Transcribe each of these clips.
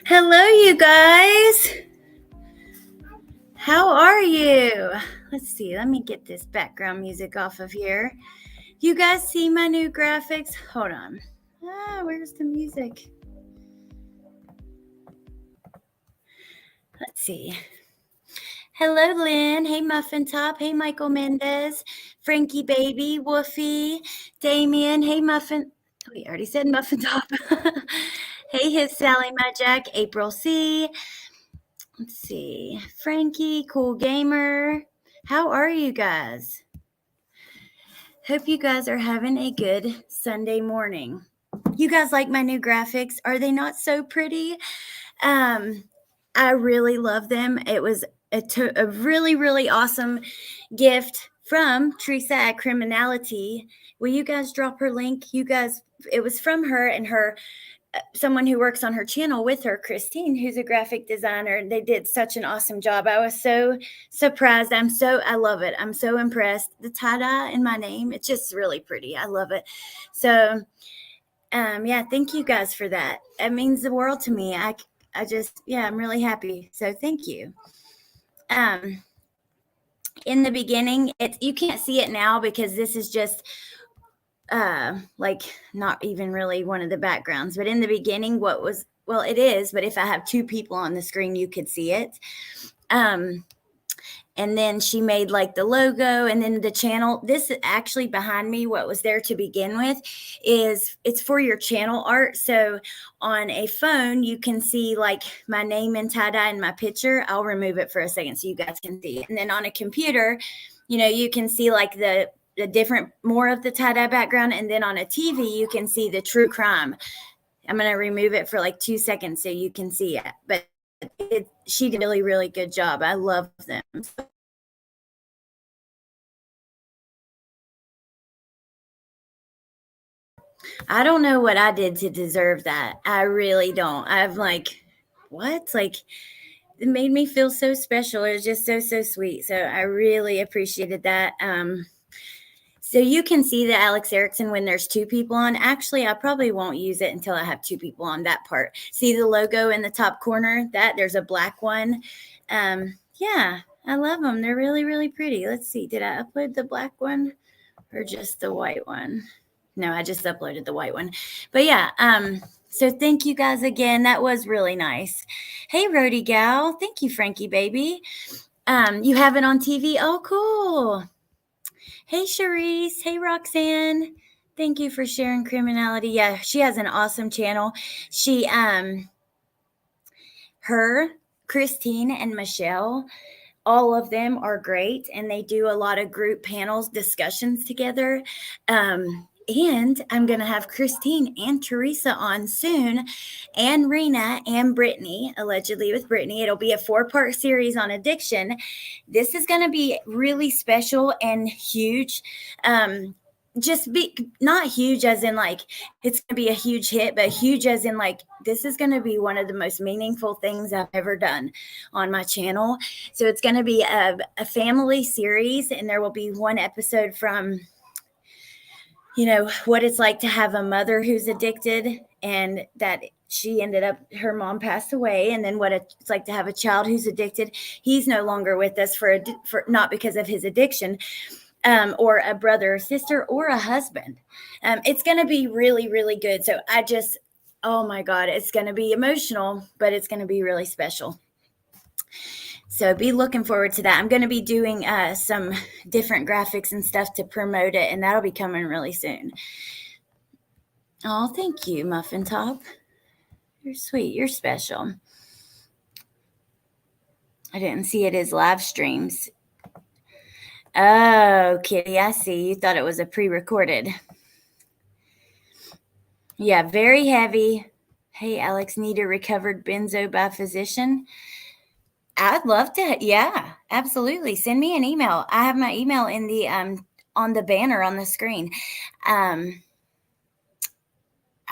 Hello, you guys. How are you? Let's see. Let me get this background music off of here. You guys see my new graphics? Hold on. Where's the music? Let's see. Hello, Lynn. Hey, Muffin Top. Hey, Michael Mendez. Frankie Baby. Woofy. Damien. Hey, Muffin. We already said Muffin Top. Hey, his Sally Magic. April C. Let's see. Frankie, Cool Gamer. How are you guys? Hope you guys are having a good Sunday morning. You guys like my new graphics? Are they not so pretty? I really love them. It was a really, really awesome gift from Teresa at Criminality. Will you guys drop her link? You guys, it was from her and her someone who works on her channel with her, Christine, who's a graphic designer. They did such an awesome job. I was so surprised. I love it. I'm so impressed. The tie-dye in my name, it's just really pretty. I love it. So, yeah, thank you guys for that. It means the world to me. I'm really happy. So thank you. In the beginning, you can't see it now because this is just like not even really one of the backgrounds, but in the beginning, it is, but if I have two people on the screen, you could see it. And then she made like the logo and then the channel. This is actually behind me. What was there to begin with it's for your channel art. So on a phone, you can see like my name in tie-dye and my picture. I'll remove it for a second so you guys can see. And then on a computer, you can see like the different, more of the tie-dye background. And then on a TV, you can see the true crime. I'm going to remove it for like 2 seconds so you can see it. But she did a really, really good job. I love them. I don't know what I did to deserve that. I really don't. I'm like, what? Like, it made me feel so special. It was just so, so sweet. So I really appreciated that. So you can see the Alex Erickson when there's two people on. Actually, I probably won't use it until I have two people on that part. See the logo in the top corner? There's a black one. Yeah, I love them. They're really, really pretty. Let's see. Did I upload the black one or just the white one? No, I just uploaded the white one. But yeah, so thank you guys again. That was really nice. Hey, Rhodey Gal. Thank you, Frankie Baby. You have it on TV? Oh, cool. Hey, Charisse. Hey, Roxanne. Thank you for sharing Criminality. Yeah, she has an awesome channel. She, Christine, and Michelle, all of them are great, and they do a lot of group panels, discussions together. And I'm going to have Christine and Teresa on soon, and Rena and Brittany, allegedly with Brittany. It'll be a 4-part series on addiction. This is going to be really special and huge. Not huge as in like it's going to be a huge hit, but huge as in like this is going to be one of the most meaningful things I've ever done on my channel. So it's going to be a family series, and there will be one episode from what it's like to have a mother who's addicted and that she ended up, her mom passed away. And then what it's like to have a child who's addicted. He's no longer with us for not because of his addiction, or a brother or sister or a husband. It's going to be really, really good. So oh my God, it's going to be emotional, but it's going to be really special. So be looking forward to that. I'm going to be doing some different graphics and stuff to promote it, and that'll be coming really soon. Oh, thank you, Muffin Top. You're sweet. You're special. I didn't see it as live streams. Oh, Kitty, I see. You thought it was a pre-recorded. Yeah, very heavy. Hey, Alex, need a recovered benzo by physician? I'd love to. Yeah, absolutely. Send me an email. I have my email in the on the banner on the screen. I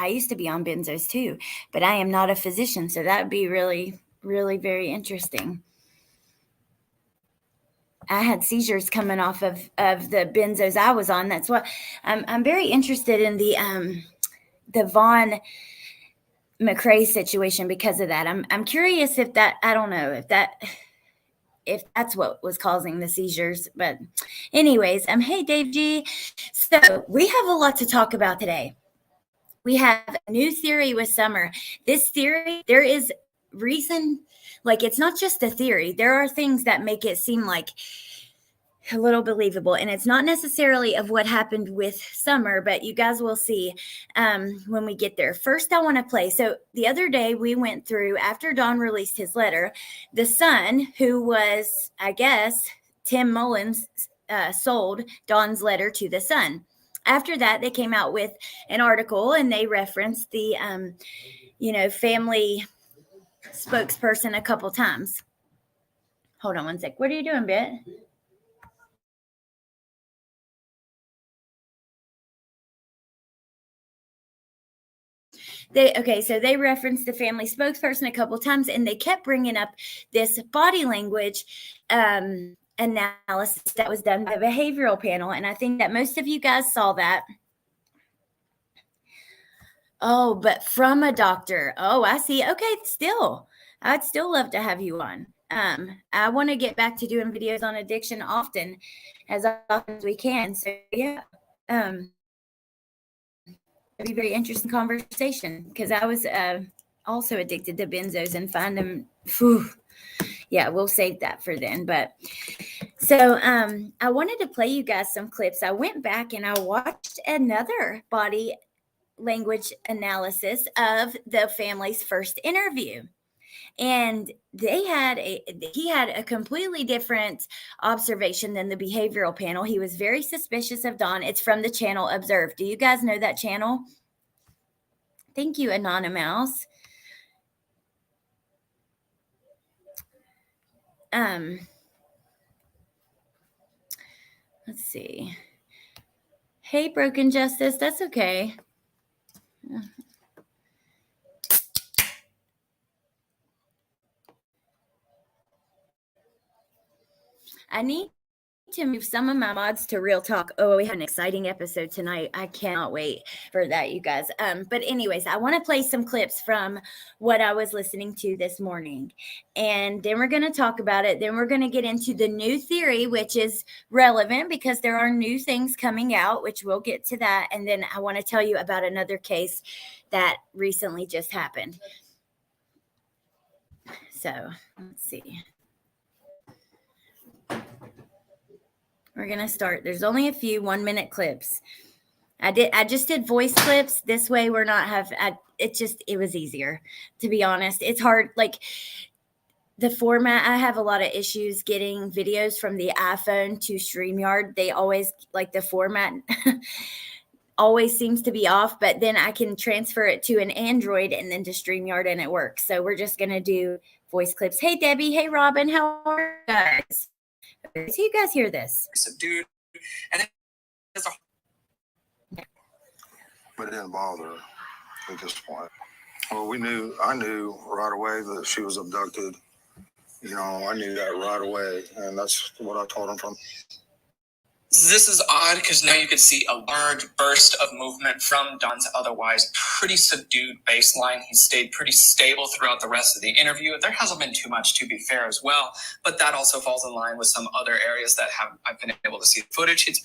used to be on benzos too, but I am not a physician, so that would be really, really very interesting. I had seizures coming off of the benzos I was on. That's what I'm very interested in the Vaughn McRae situation because of that. I'm curious if that, I don't know if that's what was causing the seizures. But anyways, hey Dave G. So we have a lot to talk about today. We have a new theory with Summer. This theory, there is reason, like it's not just a theory. There are things that make it seem like a little believable, and it's not necessarily of what happened with Summer, but you guys will see when we get there. First, I want to play. So the other day we went through, after Don released his letter, the son, who was, I guess, Tim Mullins, sold Don's letter to the Sun. After that, they came out with an article and they referenced the family spokesperson a couple times. Hold on one sec. What are you doing, Bit? So they referenced the family spokesperson a couple of times, and they kept bringing up this body language analysis that was done by the behavioral panel. And I think that most of you guys saw that. Oh, but from a doctor. Oh, I see. Okay, still, I'd still love to have you on. I want to get back to doing videos on addiction as often as we can. So yeah, it'd be a very interesting conversation because I was also addicted to benzos and find them. Yeah, we'll save that for then. But so I wanted to play you guys some clips. I went back and I watched another body language analysis of the family's first interview. And he had a completely different observation than the behavioral panel. He was very suspicious of Don. It's from the channel Observe. Do you guys know that channel? Thank you, Anonymous. Let's see. Hey, Broken Justice. That's okay. I need to move some of my mods to Real Talk. Oh, we had an exciting episode tonight. I cannot wait for that, you guys. But anyways, I want to play some clips from what I was listening to this morning. And then we're going to talk about it. Then we're going to get into the new theory, which is relevant because there are new things coming out, which we'll get to that. And then I want to tell you about another case that recently just happened. So let's see. We're going to start. There's only a few 1-minute clips. I just did voice clips. This way we're not it was easier, to be honest. It's hard. Like the format, I have a lot of issues getting videos from the iPhone to StreamYard. They always, like the format always seems to be off, but then I can transfer it to an Android and then to StreamYard and it works. So we're just going to do voice clips. Hey, Debbie. Hey, Robin. How are you guys? So you guys hear this? Subdued, and but it didn't bother her at this point. Well, I knew right away that she was abducted. I knew that right away, and that's what I told him from. This is odd because now you could see a large burst of movement from Don's otherwise pretty subdued baseline. He stayed pretty stable throughout the rest of the interview. There hasn't been too much, to be fair, as well, but that also falls in line with some other areas that I've been able to see footage. It's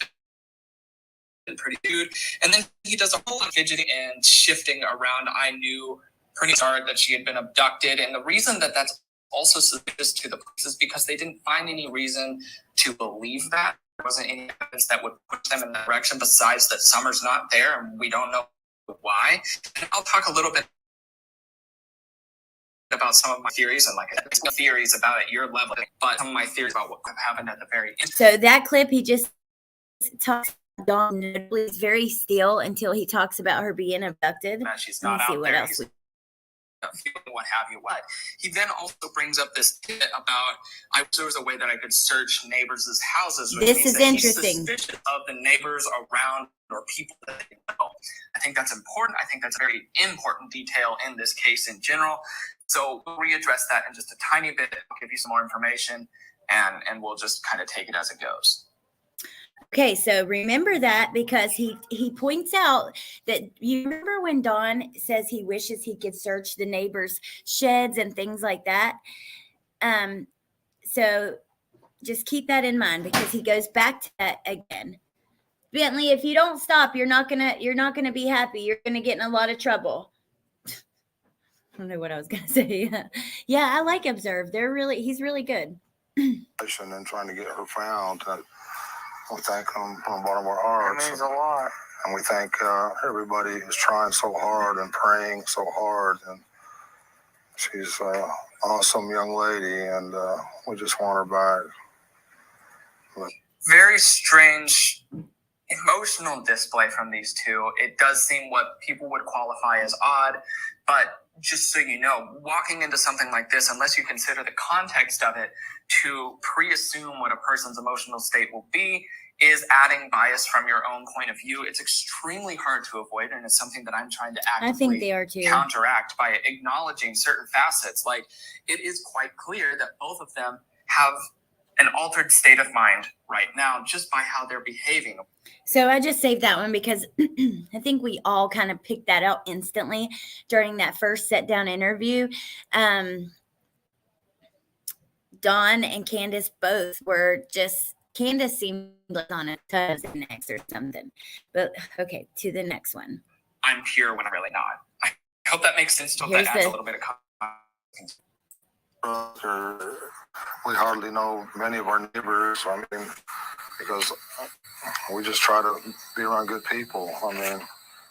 been pretty good. And then he does a whole lot of fidgeting and shifting around. I knew pretty hard that she had been abducted, and the reason that that's also suspicious to the police because they didn't find any reason to believe that. There wasn't any evidence that would push them in that direction besides that Summer's not there and we don't know why. And I'll talk a little bit about some of my theories and theories about at your level, but some of my theories about what happened at the very end. So that clip, he just talks about Dawn notably is very still until he talks about her being abducted. She's not out there. Else what have you. What he then also brings up this bit about I wish there was a way that I could search neighbors' houses. This is interesting. He's suspicious of the neighbors around or people that they know. I think that's important. I think that's a very important detail in this case in general. So we'll readdress that in just a tiny bit. I'll give you some more information, and we'll just kind of take it as it goes. Okay, so remember that because he points out that you remember when Dawn says he wishes he could search the neighbors' sheds and things like that. So just keep that in mind because he goes back to that again. Bentley, if you don't stop, you're not gonna be happy. You're gonna get in a lot of trouble. I don't know what I was gonna say. Yeah, I like Observe. He's really good. And trying to get her found. We thank him from the bottom of our hearts. It means a lot. And we thank everybody who's trying so hard and praying so hard. And she's an awesome young lady, and we just want her back. But very strange emotional display from these two. It does seem what people would qualify as odd, but just so you know, walking into something like this, unless you consider the context of it, to pre-assume what a person's emotional state will be is adding bias from your own point of view. It's extremely hard to avoid, and it's something that I'm trying to actively counteract by acknowledging certain facets. Like, it is quite clear that both of them have an altered state of mind right now just by how they're behaving. So I just saved that one because I think we all kind of picked that out instantly during that first sit down interview. Dawn and Candace both were just, Candace seemed like on a tub next or something. But okay, to the next one. I'm pure when I'm really not. I hope that makes sense. To that adds a little bit of context. We hardly know many of our neighbors. I mean, because we just try to be around good people. I mean,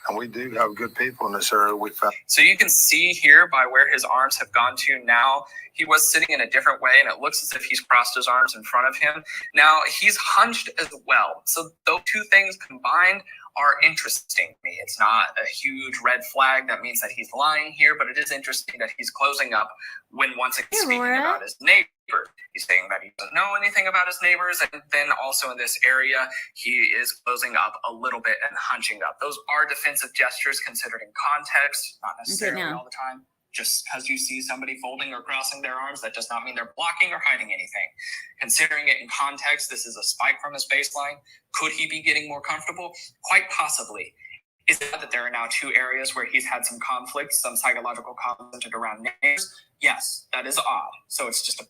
and we do have good people in this area. We found. So you can see here by where his arms have gone to now, he was sitting in a different way, and it looks as if he's crossed his arms in front of him. Now he's hunched as well. So those two things combined are interesting to me. It's not a huge red flag that means that he's lying here, but it is interesting that he's closing up when once again speaking about his neighbor. He's saying that he doesn't know anything about his neighbors, and then also in this area, he is closing up a little bit and hunching up. Those are defensive gestures considered in context, not necessarily all the time. Just because you see somebody folding or crossing their arms, that does not mean they're blocking or hiding anything. Considering it in context, this is a spike from his baseline. Could he be getting more comfortable? Quite possibly. Is it that there are now two areas where he's had some conflict, some psychological conflict centered around neighbors? Yes, that is odd. So it's just a...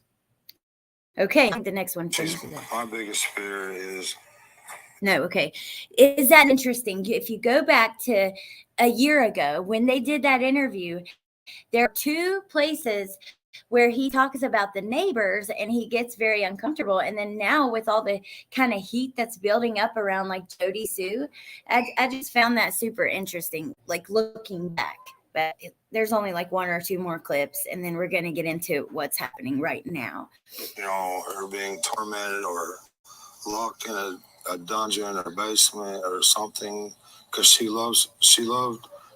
Okay, the next one. My biggest fear is... No, okay. Is that interesting? If you go back to a year ago when they did that interview, there are two places where he talks about the neighbors and he gets very uncomfortable. And then now with all the kind of heat that's building up around like Jody Sue, I just found that super interesting, like looking back. But there's only like one or two more clips, and then we're going to get into what's happening right now. You know, her being tormented or locked in a dungeon or basement or something, because she loved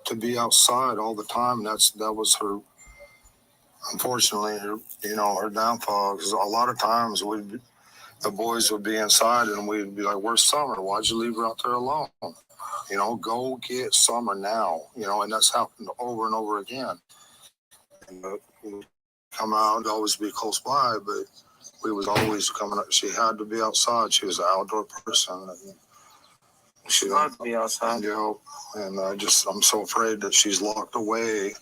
to be outside all the time. That was her, unfortunately, her downfall. Because a lot of times the boys would be inside and we'd be like, "Where's Summer? Why'd you leave her out there alone? Go get Summer now." And that's happened over and over again. And we'd come out and always be close by, but we was always coming up. She had to be outside. She was an outdoor person. And she loved to be outside. And I'm so afraid that she's locked away.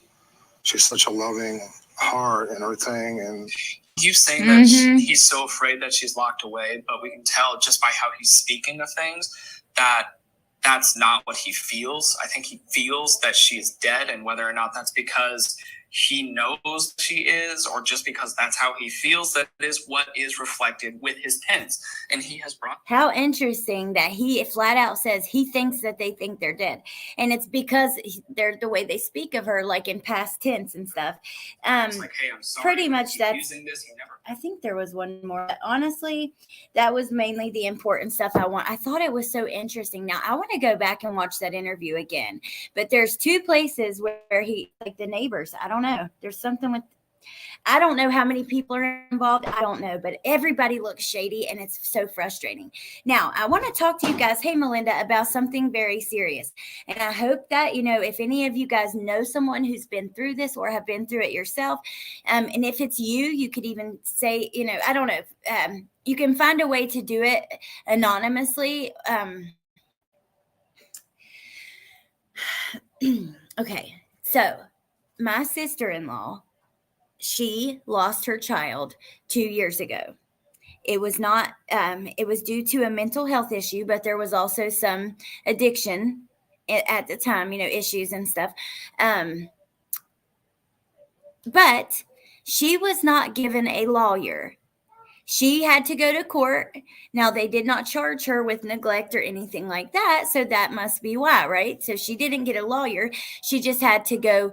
She's such a loving heart and everything. And you saying that he's so afraid that she's locked away, but we can tell just by how he's speaking of things that that's not what he feels. I think he feels that she is dead, and whether or not that's because he knows she is, or just because that's how he feels that it is what is reflected with his tenants. And he has brought. How interesting that he flat out says he thinks that they think they're dead. And it's because they're the way they speak of her, like in past tense and stuff. It's like, hey, I'm sorry, pretty much that's using this. He never. I think there was one more. But honestly, that was mainly the important stuff I thought it was so interesting. Now, I want to go back and watch that interview again. But there's two places where he, like the neighbors, I don't know. There's something with, I don't know how many people are involved. I don't know, but everybody looks shady and it's so frustrating. Now, I want to talk to you guys, hey, Melinda, about something very serious. And I hope that, if any of you guys know someone who's been through this or have been through it yourself, and if it's you, you could even say, I don't know, you can find a way to do it anonymously. Okay, so my sister-in-law, she lost her child 2 years ago. It was not, it was due to a mental health issue, but there was also some addiction at the time, issues and stuff. But she was not given a lawyer. She had to go to court. Now, they did not charge her with neglect or anything like that, so that must be why, right? So she didn't get a lawyer. She just had to go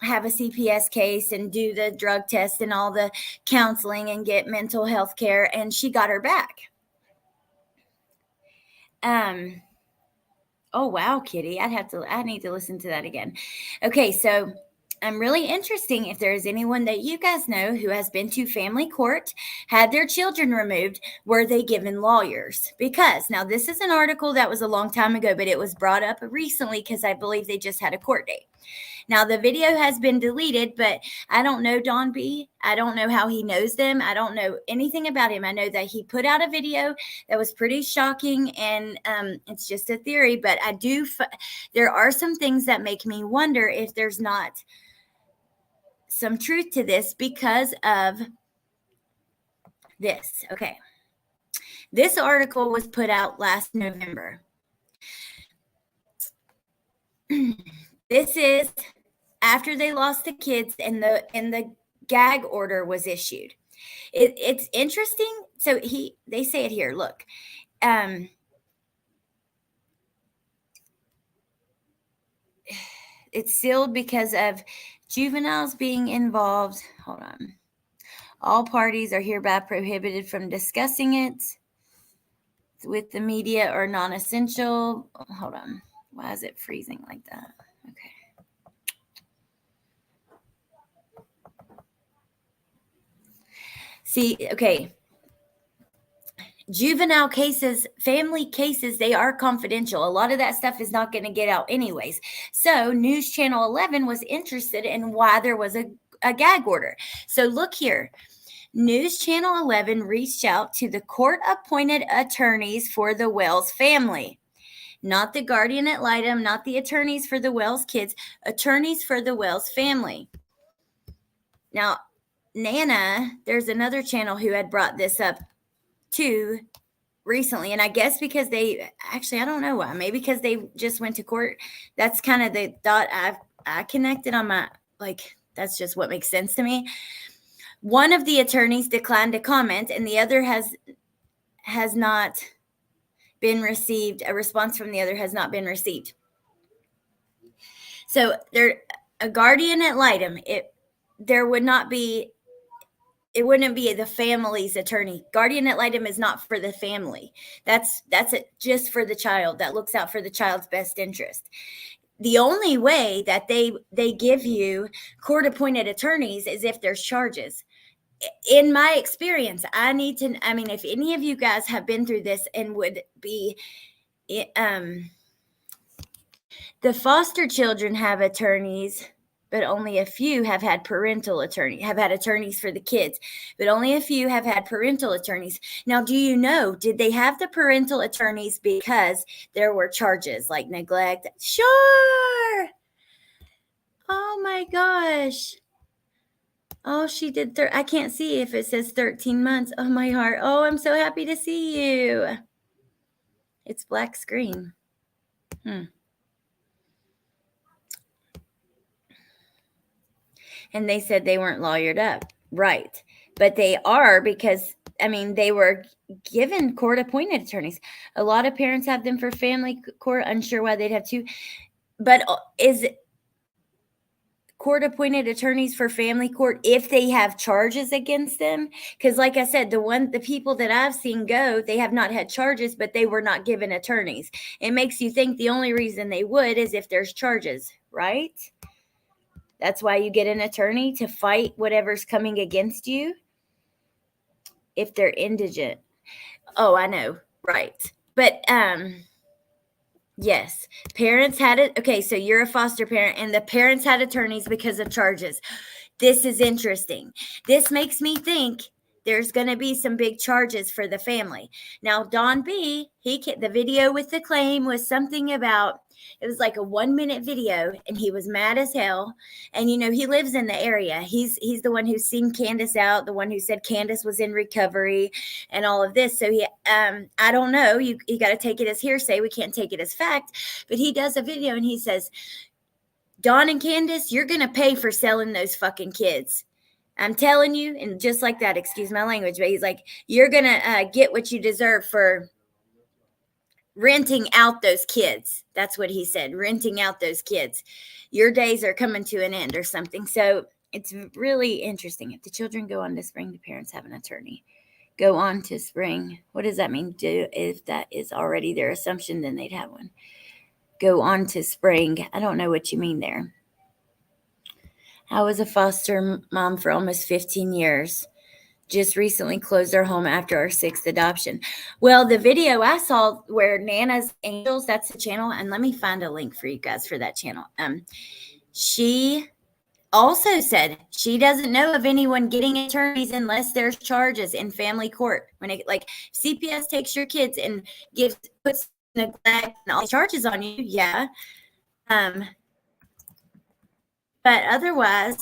have a CPS case and do the drug test and all the counseling and get mental health care, and she got her back. Oh, wow, Kitty. I need to listen to that again. Okay, so I'm really interesting if there is anyone that you guys know who has been to family court, had their children removed, were they given lawyers? Because now this is an article that was a long time ago, but it was brought up recently because I believe they just had a court date. Now the video has been deleted, but I don't know Don B. I don't know how he knows them. I don't know anything about him. I know that he put out a video that was pretty shocking, and it's just a theory, but there are some things that make me wonder if there's not some truth to this because of this. Okay. This article was put out last November. This is after they lost the kids and the gag order was issued. It's interesting. So they say it here. Look, it's sealed because of juveniles being involved. Hold on. All parties are hereby prohibited from discussing it with the media or non-essential. Hold on. Why is it freezing like that? Okay. See, okay. Juvenile cases, family cases, they are confidential. A lot of that stuff is not going to get out anyways. So News Channel 11 was interested in why there was a gag order. So look here. News Channel 11 reached out to the court-appointed attorneys for the Wells family. Not the guardian ad litem, not the attorneys for the Wells kids, attorneys for the Wells family. Now, Nana, there's another channel who had brought this up too recently, and I guess because I don't know why, maybe because they just went to court. That's kind of the thought I connected on my, like, that's just what makes sense to me. One of the attorneys declined to comment, and the other has not been received. A response from the other has not been received. So a guardian ad litem, it wouldn't be the family's attorney. Guardian ad litem is not for the family. That's it, just for the child, that looks out for the child's best interest. The only way that they give you court-appointed attorneys is if there's charges. In my experience, if any of you guys have been through this and would be, the foster children have attorneys, but only a few have had attorneys for the kids, but only a few have had parental attorneys. Now, do you know, did they have the parental attorneys because there were charges like neglect? Sure. Oh my gosh. Oh, she did. I can't see if it says 13 months. Oh, my heart. Oh, I'm so happy to see you. It's black screen. And they said they weren't lawyered up. Right. But they are, because, I mean, they were given court-appointed attorneys. A lot of parents have them for family court, unsure why they'd have two. But is court-appointed attorneys for family court if they have charges against them? Because like I said, the people that I've seen go, they have not had charges, but they were not given attorneys. It makes you think the only reason they would is if there's charges, right? That's why you get an attorney, to fight whatever's coming against you if they're indigent. Oh, I know, right. But yes, parents had it. Okay, so you're a foster parent and the parents had attorneys because of charges. This is interesting. This makes me think there's going to be some big charges for the family. Now, Don B, the video with the claim was something about, it was like a 1-minute video, and he was mad as hell. And, he lives in the area. He's the one who's seen Candace out, the one who said Candace was in recovery and all of this. So I don't know. You got to take it as hearsay. We can't take it as fact. But he does a video and he says, Dawn and Candace, you're going to pay for selling those fucking kids. I'm telling you. And just like that, excuse my language, but he's like, you're going to get what you deserve for renting out those kids. That's what he said, renting out those kids. Your days are coming to an end or something. So it's really interesting. If the children go on to spring, the parents have an attorney. Go on to spring. What does that mean? If that is already their assumption, then they'd have one. Go on to spring. I don't know what you mean there. I was a foster mom for almost 15 years. Just recently closed our home after our 6th adoption. Well, the video I saw where Nana's Angels, that's the channel. And let me find a link for you guys for that channel. She also said she doesn't know of anyone getting attorneys unless there's charges in family court. When it, like, CPS takes your kids and puts neglect and all charges on you, yeah. But otherwise,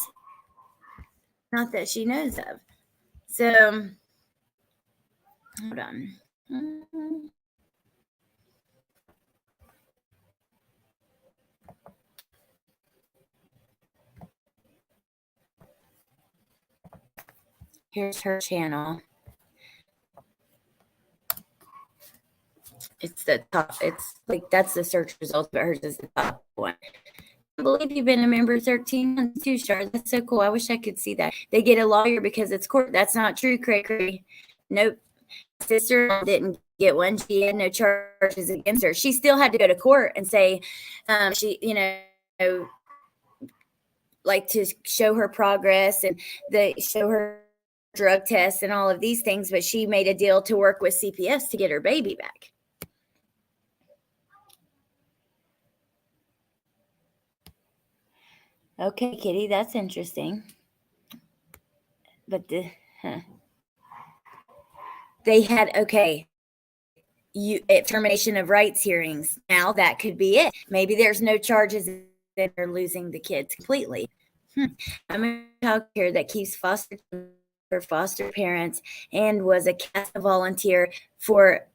not that she knows of. So, hold on. Here's her channel. It's the top. It's like, that's the search results, but hers is the top one. I believe you've been a member 13 months too, Char. That's so cool. I wish I could see that. They get a lawyer because it's court. That's not true, Cray. Nope. Sister didn't get one. She had no charges against her. She still had to go to court and say, she, like, to show her progress and show her drug tests and all of these things. But she made a deal to work with CPS to get her baby back. Okay, Kitty, that's interesting. But they had, termination of rights hearings. Now that could be it. Maybe there's no charges and they're losing the kids completely. I'm a child care that keeps foster parents and was a CASA volunteer for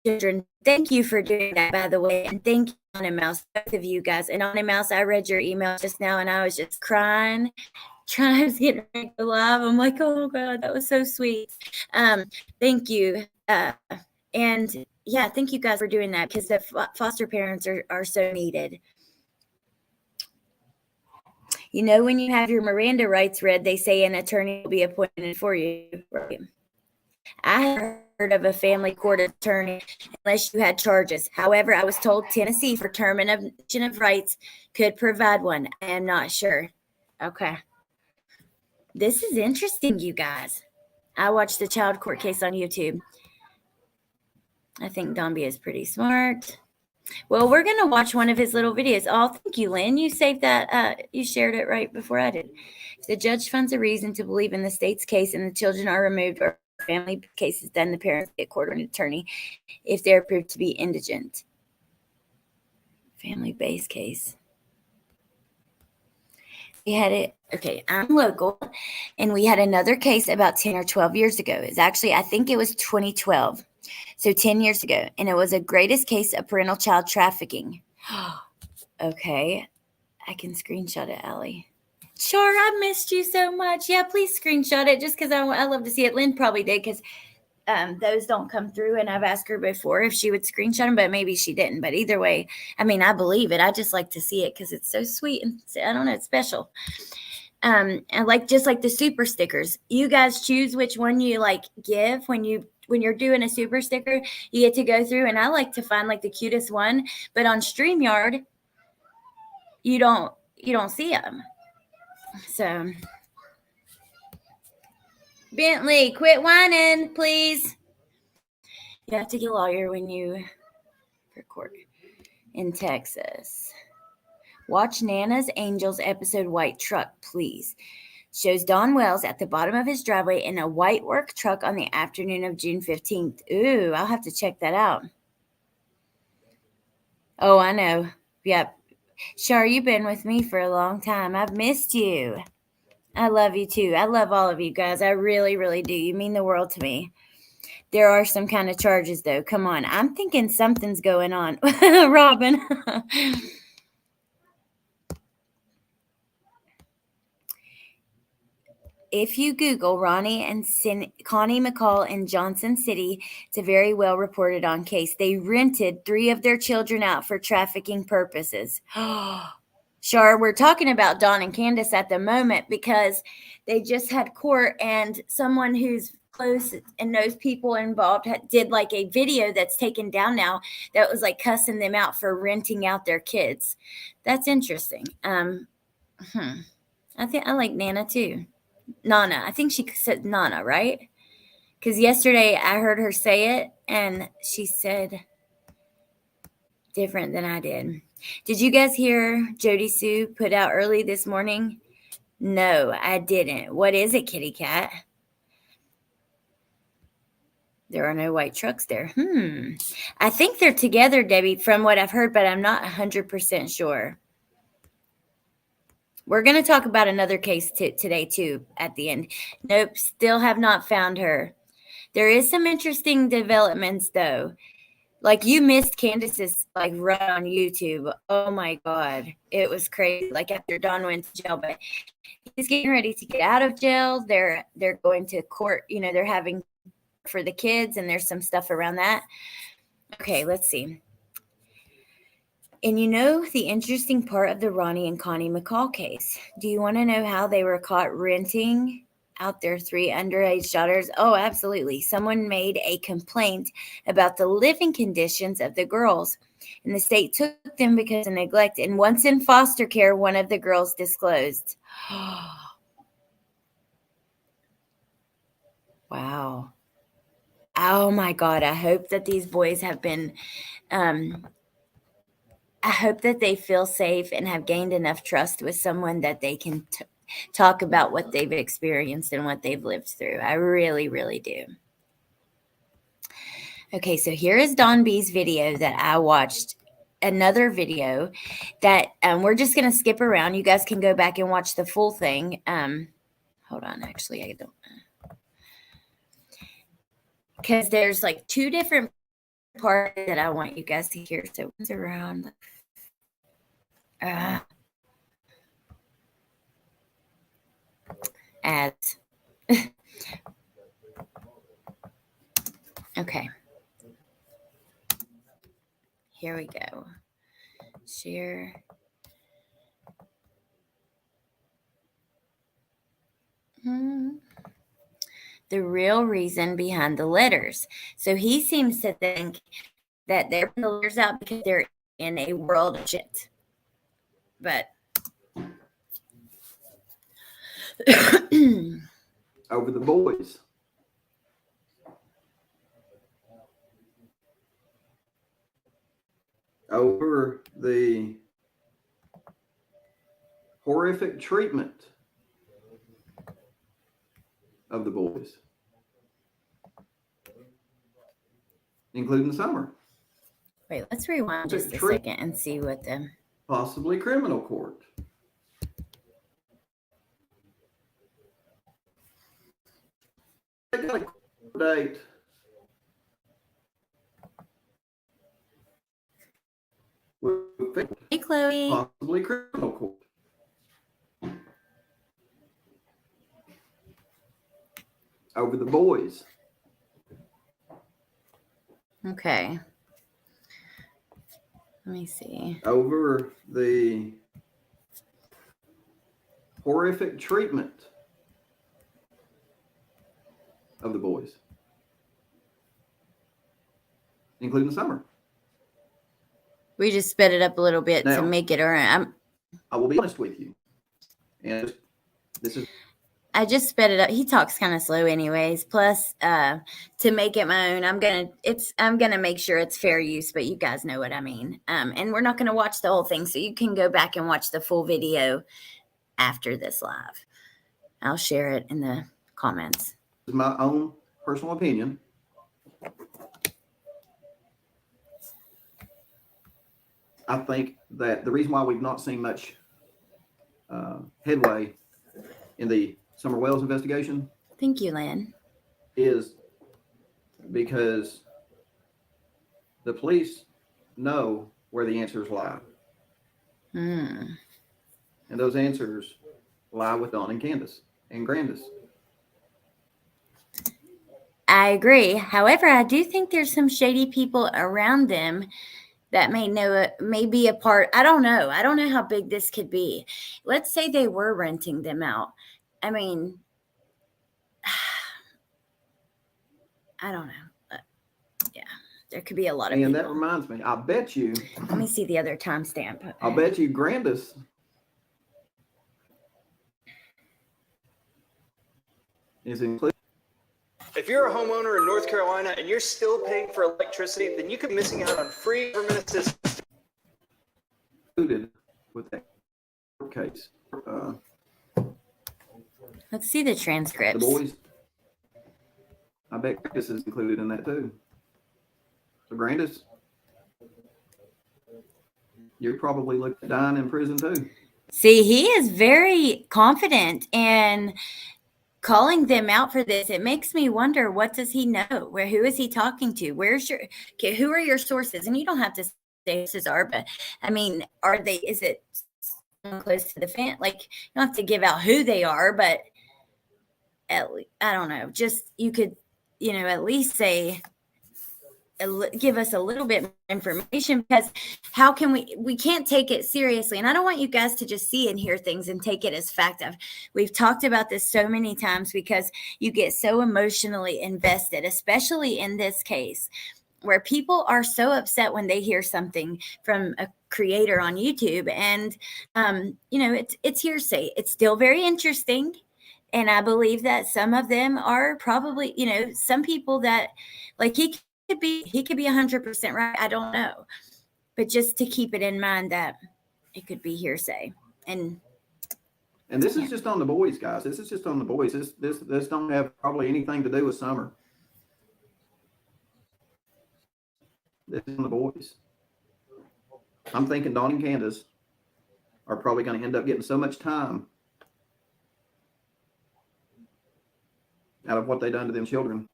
children. Thank you for doing that, by the way. And thank you, Anna Mouse, both of you guys. And Anna Mouse, I read your email just now and I was just crying. I was getting ready to go live. I'm like, oh God, that was so sweet. Thank you. And yeah, thank you guys for doing that, because the foster parents are so needed. When you have your Miranda rights read, they say an attorney will be appointed for you. Right? I heard of a family court attorney unless you had charges. However, I was told Tennessee for termination of rights could provide one. I am not sure. Okay. This is interesting, you guys. I watched the child court case on YouTube. I think Dombia is pretty smart. Well, we're going to watch one of his little videos. Oh, thank you, Lynn. You saved that. You shared it right before I did. If the judge finds a reason to believe in the state's case and the children are removed or family cases, then the parents get court-ordered attorney if they're proved to be indigent. Family-based case. We had it. Okay, I'm local, and we had another case about 10 or 12 years ago. It's actually, I think it was 2012. So 10 years ago, and it was a greatest case of parental child trafficking. Okay, I can screenshot it, Allie. Char, I missed you so much. Yeah, please screenshot it just because I love to see it. Lynn probably did because those don't come through, and I've asked her before if she would screenshot them, but maybe she didn't. But either way, I mean, I believe it. I just like to see it because it's so sweet and I don't know, it's special. And like just like the super stickers, you guys choose which one you like give when you're doing a super sticker. You get to go through, and I like to find like the cutest one. But on StreamYard, you don't see them. So Bentley, quit whining, please. You have to get a lawyer when you record in Texas. Watch Nana's Angels episode White Truck, please. Shows Don Wells at the bottom of his driveway in a white work truck on the afternoon of June 15th. Ooh, I'll have to check that out. Oh, I know. Yep. Char, you've been with me for a long time. I've missed you. I love you too. I love all of you guys. I really, really do. You mean the world to me. There are some kind of charges, though. Come on. I'm thinking something's going on. Robin. If you Google Ronnie and Connie McCall in Johnson City, it's a very well reported on case. They rented 3 of their children out for trafficking purposes. Char, we're talking about Don and Candace at the moment because they just had court, and someone who's close and knows people involved did like a video that's taken down now that was like cussing them out for renting out their kids. That's interesting. I think I like Nana too. Nana. I think she said Nana, right? Because yesterday I heard her say it and she said different than I did. Did you guys hear Jody Sue put out early this morning? No, I didn't. What is it, Kitty Cat? There are no white trucks there. I think they're together, Debbie, from what I've heard, but I'm not 100% sure. We're going to talk about another case today, too, at the end. Nope, still have not found her. There is some interesting developments, though. Like, you missed Candace's, like, run on YouTube. Oh, my God. It was crazy. Like, after Don went to jail. But he's getting ready to get out of jail. They're going to court. You know, they're having for the kids, and there's some stuff around that. Okay, let's see. And you know the interesting part of the Ronnie and Connie McCall case. Do you want to know how they were caught renting out their 3 underage daughters? Oh, absolutely. Someone made a complaint about the living conditions of the girls, and the state took them because of neglect. And once in foster care, one of the girls disclosed. Wow. Oh, my God. I hope that these boys have been I hope that they feel safe and have gained enough trust with someone that they can talk about what they've experienced and what they've lived through. I really, really do. Okay, so here is Don B's video that I watched. Another video that we're just going to skip around. You guys can go back and watch the full thing. Hold on, actually, I don't. Because there's like 2 different parts that I want you guys to hear. So it's around. Ads. Okay. Here we go. Share. The real reason behind the letters. So he seems to think that they're putting the letters out because they're in a world of shit. But over the boys. Over the horrific treatment of the boys, including Summer. wait, let's rewind just a second and see what the possibly criminal court. They got a court date. Hey, Chloe. Possibly criminal court. over the boys. Okay. Let me see. Over the horrific treatment of the boys, including Summer. We just sped it up a little bit Now, to make it around. I will be honest with you, and this is. I just sped it up. He talks kind of slow anyways. Plus, to make it my own, I'm gonna make sure it's fair use, but you guys know what I mean. And we're not gonna watch the whole thing, so you can go back and watch the full video after this live. I'll share it in the comments. This is my own personal opinion. I think that the reason why we've not seen much headway in the Summer Wells investigation Thank you, Lynn. is because the police know where the answers lie. Hmm. And those answers lie with Dawn and Candace and Grandis. I agree. However, I do think there's some shady people around them that may know it, may be a part. I don't know. I don't know how big this could be. Let's say they were renting them out. I mean, I don't know. Yeah, there could be a lot of And people. that reminds me, I bet you. Let me see the other timestamp. I'll bet you Grandis is included. If you're a homeowner in North Carolina and you're still paying for electricity, then you could be missing out on free government assistance. Included with that case. Let's see the The transcripts. boys, I bet Grandis is included in that too. So Grandis, you're probably looking at dying in prison too. See, he is very confident in calling them out for this. It makes me wonder, what does he know? Who is he talking to? Who are your sources? And you don't have to say sources are, but I mean, is it close to the fan? Like, you don't have to give out who they are, but at least, I don't know, just, you could, at least say, give us a little bit more information, because how can we can't take it seriously. And I don't want you guys to just see and hear things and take it as fact. We've talked about this so many times, because you get so emotionally invested, especially in this case, where people are so upset when they hear something from a creator on YouTube, and it's hearsay. It's still very interesting, and I believe that some of them are probably, some people that, like, he could be 100% right. I don't know, but just to keep it in mind that it could be hearsay. And this is just on the boys, guys. This is just on the boys. This don't have probably anything to do with Summer. This is on the boys. I'm thinking Dawn and Candace are probably going to end up getting so much time out of what they done to them children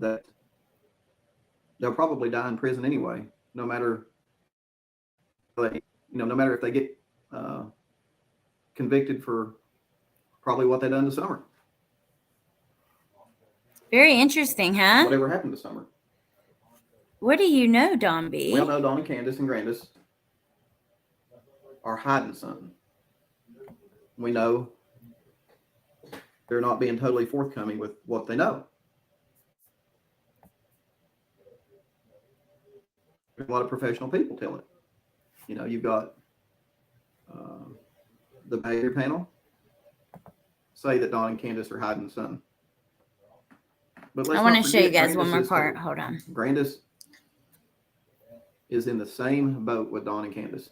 that they'll probably die in prison anyway, no matter no matter if they get convicted for probably what they done to Summer. very interesting, huh? Whatever happened to Summer. What do you know, Don B? We all know Dawn and Candace and Grandis are hiding something. We know they're not being totally forthcoming with what they know. A lot of professional people tell it. You've got the behavior panel say that Dawn and Candace are hiding something. But I want to show you guys one more part. Hold on. Grandis is in the same boat with Dawn and Candace.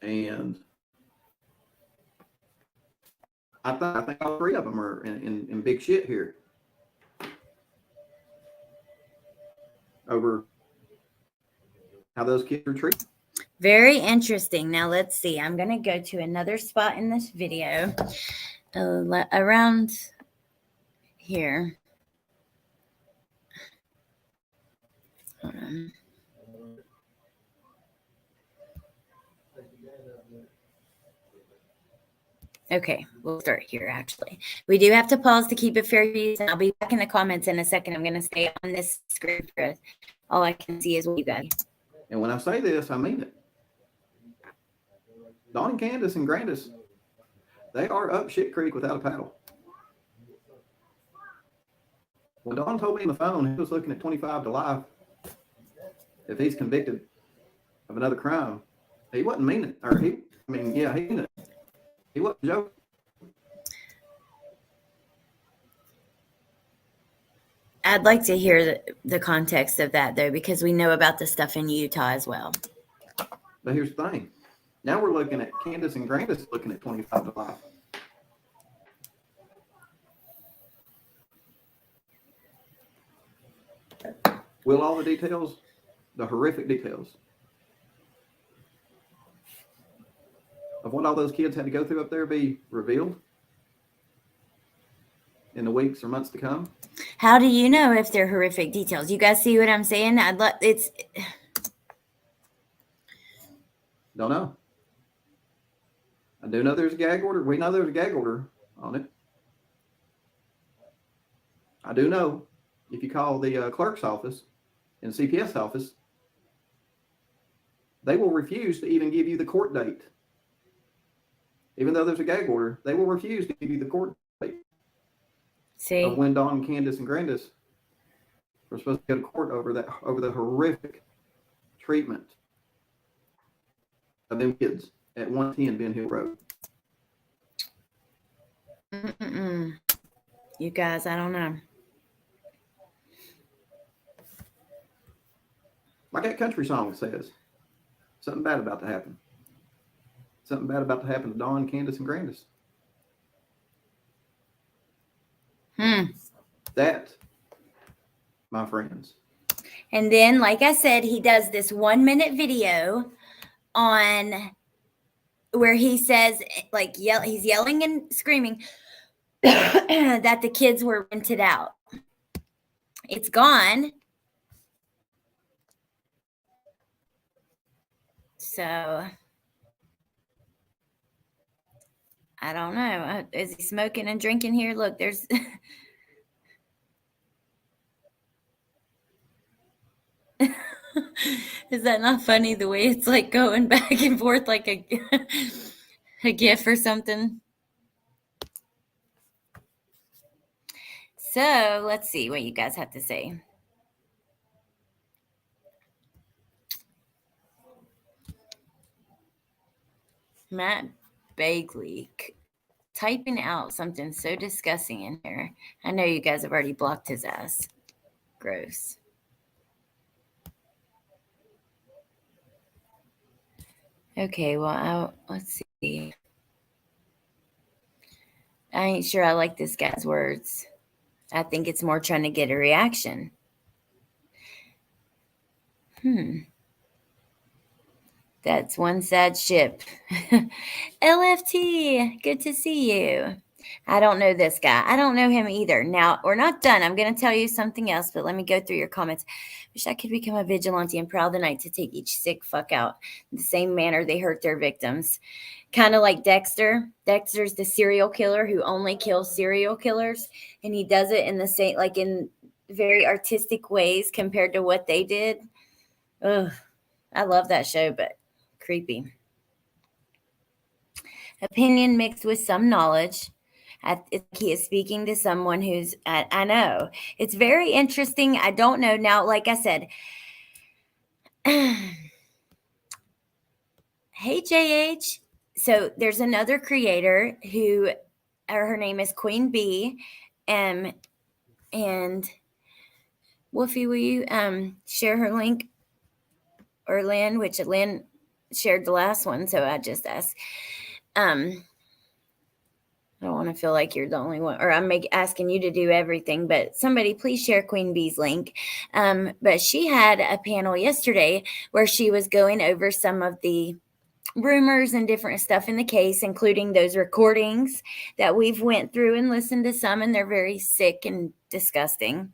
And I think all three of them are in big shit here over how those kids are treated. Very interesting. Now let's see. I'm going to go to another spot in this video around here. Hold on. Okay, we'll start here, actually. We do have to pause to keep it fair use, and I'll be back in the comments in a second. I'm going to stay on this screen for all I can see is what you guys. And when I say this, I mean it. Dawn and Candace and Grandis, they are up shit creek without a paddle. When Dawn told me on the phone he was looking at 25 to life if he's convicted of another crime, he wasn't meaning it. Or he meant it. He wasn't joking. I'd like to hear the context of that, though, because we know about the stuff in Utah as well. But here's the thing. Now we're looking at Candace and Grandis looking at 25 to life. Will all the details, the horrific details of what all those kids had to go through up there be revealed in the weeks or months to come? How do you know if they're horrific details? You guys see what I'm saying? Don't know. I do know there's a gag order. We know there's a gag order on it. I do know if you call the clerk's office and CPS office, they will refuse to even give you the court date. Even though there's a gag order, they will refuse to give you the court date. See? Of when Dawn, Candace, and Grandis were supposed to go to court over the horrific treatment of them kids at 110 Ben Hill Road. You guys, I don't know. Like that country song says, something bad about to happen. Something bad about to happen to Dawn, Candace, and Grandis. That, my friends. And then, like I said, he does this 1-minute video on where he says, like, he's yelling and screaming that the kids were rented out. It's gone. So I don't know. Is he smoking and drinking here? Look, there's is that not funny the way it's like going back and forth like a GIF or something? So let's see what you guys have to say. Matt Bagley typing out something so disgusting in here. I know you guys have already blocked his ass. Gross. Okay, well, let's see. I ain't sure I like this guy's words. I think it's more trying to get a reaction. That's one sad ship. LFT, good to see you. I don't know this guy. I don't know him either. Now, we're not done. I'm going to tell you something else, but let me go through your comments. Wish I could become a vigilante and proud tonight to take each sick fuck out in the same manner they hurt their victims. Kind of like Dexter. Dexter's the serial killer who only kills serial killers, and he does it in the same, like in very artistic ways compared to what they did. Ugh, I love that show, but creepy. Opinion mixed with some knowledge. He is speaking to someone who's, I know. It's very interesting. I don't know. Now, like I said, hey, JH. So there's another creator who, her name is Queen Bee. And Wolfie, will you share her link? Or Lynn, which Lynn shared the last one. So I just asked. I don't want to feel like you're the only one, or I'm asking you to do everything, but somebody please share Queen Bee's link. But she had a panel yesterday where she was going over some of the rumors and different stuff in the case, including those recordings that we've went through and listened to some, and they're very sick and disgusting.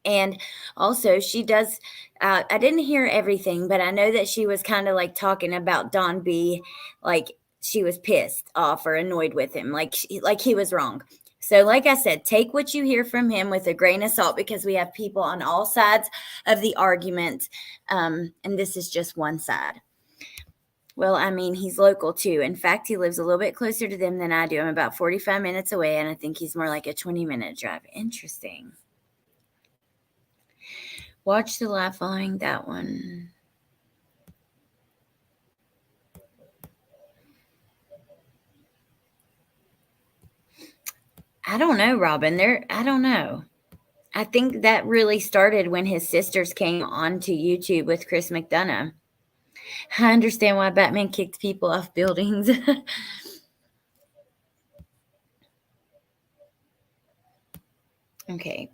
And also she does, I didn't hear everything, but I know that she was kind of like talking about Dawn B, like she was pissed off or annoyed with him, like he was wrong. So like I said, take what you hear from him with a grain of salt, because we have people on all sides of the argument, and this is just one side. Well, I mean, he's local too. In fact, he lives a little bit closer to them than I do. I'm about 45 minutes away, and I think he's more like a 20-minute drive. Interesting. Watch the live following that one. I don't know, Robin. I don't know. I think that really started when his sisters came onto YouTube with Chris McDonough. I understand why Batman kicked people off buildings. Okay,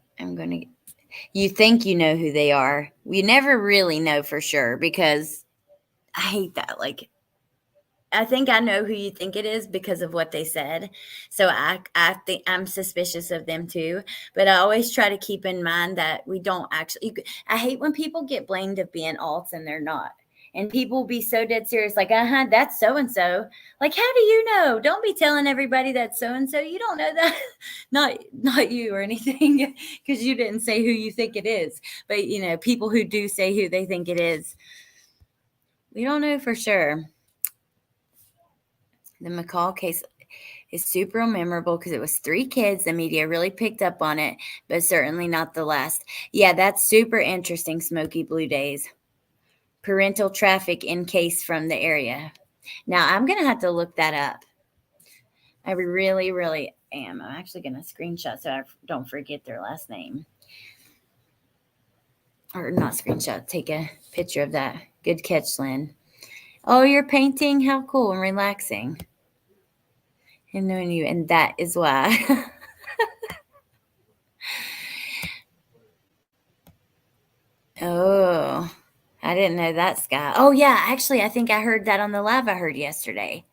you think you know who they are. You never really know for sure, because I hate that. Like, I think I know who you think it is because of what they said. So I think I'm suspicious of them too. But I always try to keep in mind that we don't actually. I hate when people get blamed of being alts and they're not. And people be so dead serious, like, that's so and so. Like, how do you know? Don't be telling everybody that's so and so. You don't know that. Not you or anything, because you didn't say who you think it is. But people who do say who they think it is, we don't know for sure. The McCall case is super memorable because it was 3 kids. The media really picked up on it, but certainly not the last. Yeah, that's super interesting, Smoky Blue Days. Parental traffic in case from the area. Now, I'm going to have to look that up. I really, really am. I'm actually going to screenshot so I don't forget their last name. Or not screenshot, take a picture of that. Good catch, Lynn. Oh, you're painting? How cool and relaxing. And knowing you, and that is why. Oh, I didn't know that, Scott. Oh, yeah, actually, I think I heard that on the live I heard yesterday.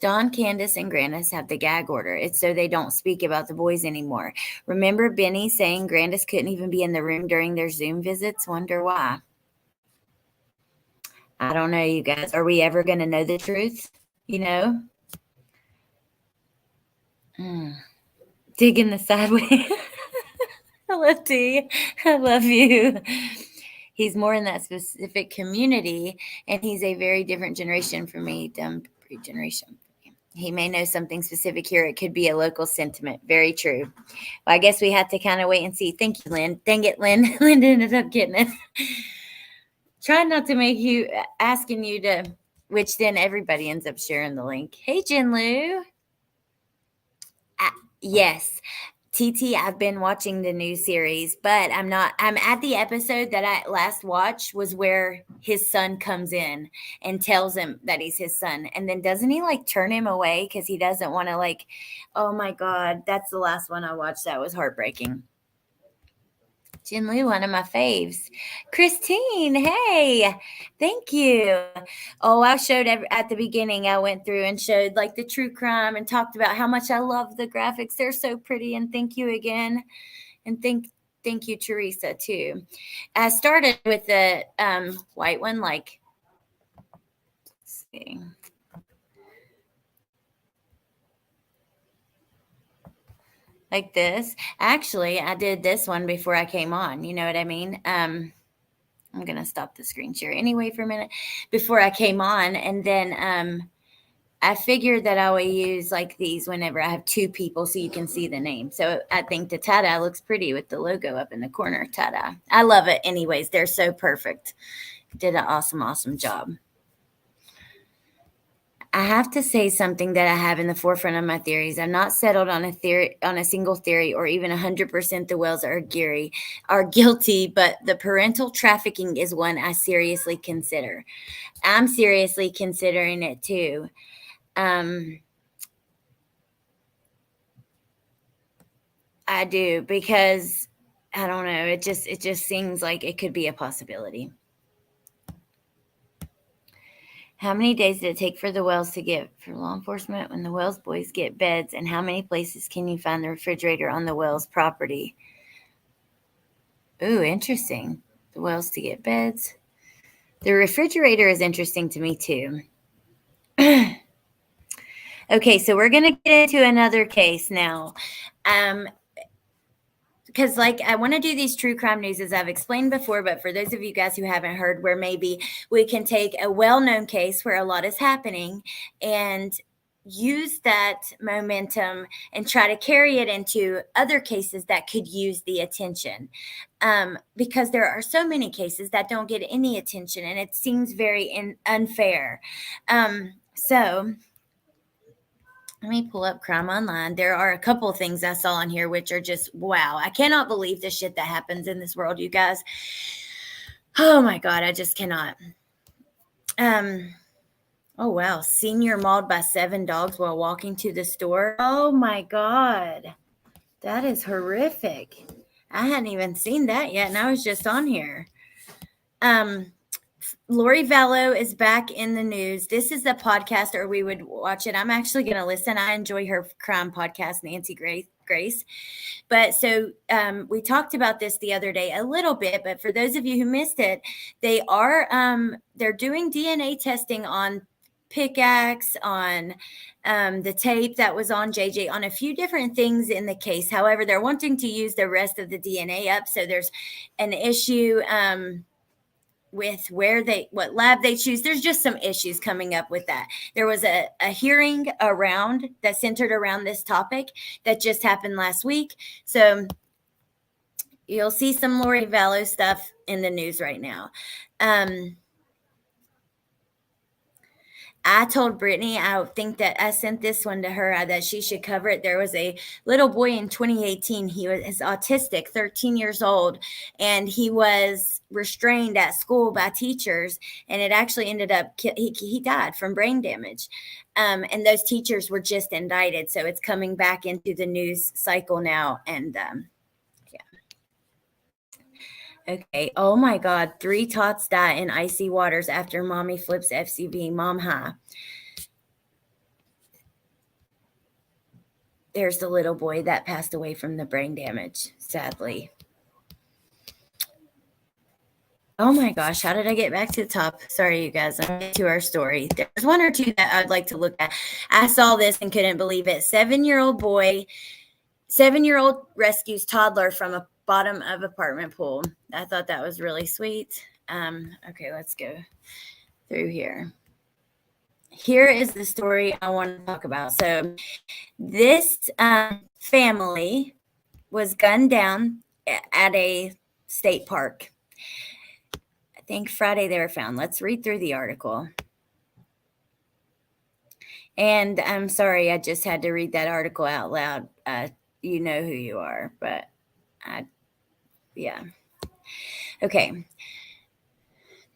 Dawn, Candace, and Grandis have the gag order. It's so they don't speak about the boys anymore. Remember Benny saying Grandis couldn't even be in the room during their Zoom visits? Wonder why. I don't know, you guys. Are we ever going to know the truth? Digging the sideways. I love T. I love you. He's more in that specific community, and he's a very different generation from me. Dumb generation. He may know something specific here. It could be a local sentiment. Very true. Well, I guess we have to kind of wait and see. Thank you, Lynn. Dang it, Lynn. Lynn ended up getting it. Trying not to make you asking you to, which then everybody ends up sharing the link. Hey, Jen Lou. Yes. TT, I've been watching the new series, but I'm at the episode that I last watched was where his son comes in and tells him that he's his son. And then doesn't he turn him away because he doesn't want to oh my God, that's the last one I watched. That was heartbreaking. Jin Lu, one of my faves. Christine, hey, thank you. Oh, I showed at the beginning, I went through and showed the true crime and talked about how much I love the graphics. They're so pretty. And thank you again. And thank you, Teresa, too. I started with the white one, let's see. Like this. Actually, I did this one before I came on. You know what I mean? I'm going to stop the screen share anyway for a minute before I came on. And then I figured that I would use these whenever I have 2 people so you can see the name. So I think the tie-dye looks pretty with the logo up in the corner. Tie-dye. I love it anyways. They're so perfect. Did an awesome, awesome job. I have to say something that I have in the forefront of my theories. I'm not settled on a single theory, or even 100% the Wells are guilty, but the parental trafficking is one I seriously consider. I'm seriously considering it too. I do, because I don't know. It just seems like it could be a possibility. How many days did it take for the Wells to get for law enforcement when the Wells boys get beds? And how many places can you find the refrigerator on the Wells property? Ooh, interesting. The Wells to get beds. The refrigerator is interesting to me too. Okay, so we're going to get into another case now. Because I want to do these true crime news as I've explained before, but for those of you guys who haven't heard, where maybe we can take a well-known case where a lot is happening and use that momentum and try to carry it into other cases that could use the attention. Because there are so many cases that don't get any attention, and it seems very unfair. So let me pull up Crime Online. There are a couple of things I saw on here which are just, wow. I cannot believe the shit that happens in this world, you guys. Oh my God, I just cannot. Oh wow, senior mauled by 7 dogs while walking to the store. Oh my God. That is horrific. I hadn't even seen that yet, and I was just on here. Lori Vallow is back in the news. This is the podcast, or we would watch it. I'm actually going to listen. I enjoy her crime podcast, Nancy Grace. But so we talked about this the other day a little bit, but for those of you who missed it, they're doing DNA testing on pickaxe, on the tape that was on JJ, on a few different things in the case. However, they're wanting to use the rest of the DNA up. So there's an issue with what lab they choose. There's just some issues coming up with that. There was a hearing that centered around this topic that just happened last week. So you'll see some Lori Vallow stuff in the news right now. I told Brittany, I think that I sent this one to her, that she should cover it. There was a little boy in 2018. He is autistic, 13 years old, and he was restrained at school by teachers, and it actually ended up, he died from brain damage. And those teachers were just indicted. So it's coming back into the news cycle now. And okay. Oh my God. 3 tots die in icy waters after mommy flips FCB. Mom high. There's the little boy that passed away from the brain damage, sadly. Oh my gosh. How did I get back to the top? Sorry, you guys. I'm getting to our story. There's one or two that I'd like to look at. I saw this and couldn't believe it. 7-year-old rescues toddler from a bottom of apartment pool. I thought that was really sweet. Okay, let's go through here. Here is the story I want to talk about. So this family was gunned down at a state park. I think Friday they were found. Let's read through the article. And I'm sorry, I just had to read that article out loud. You know who you are, but yeah. Okay.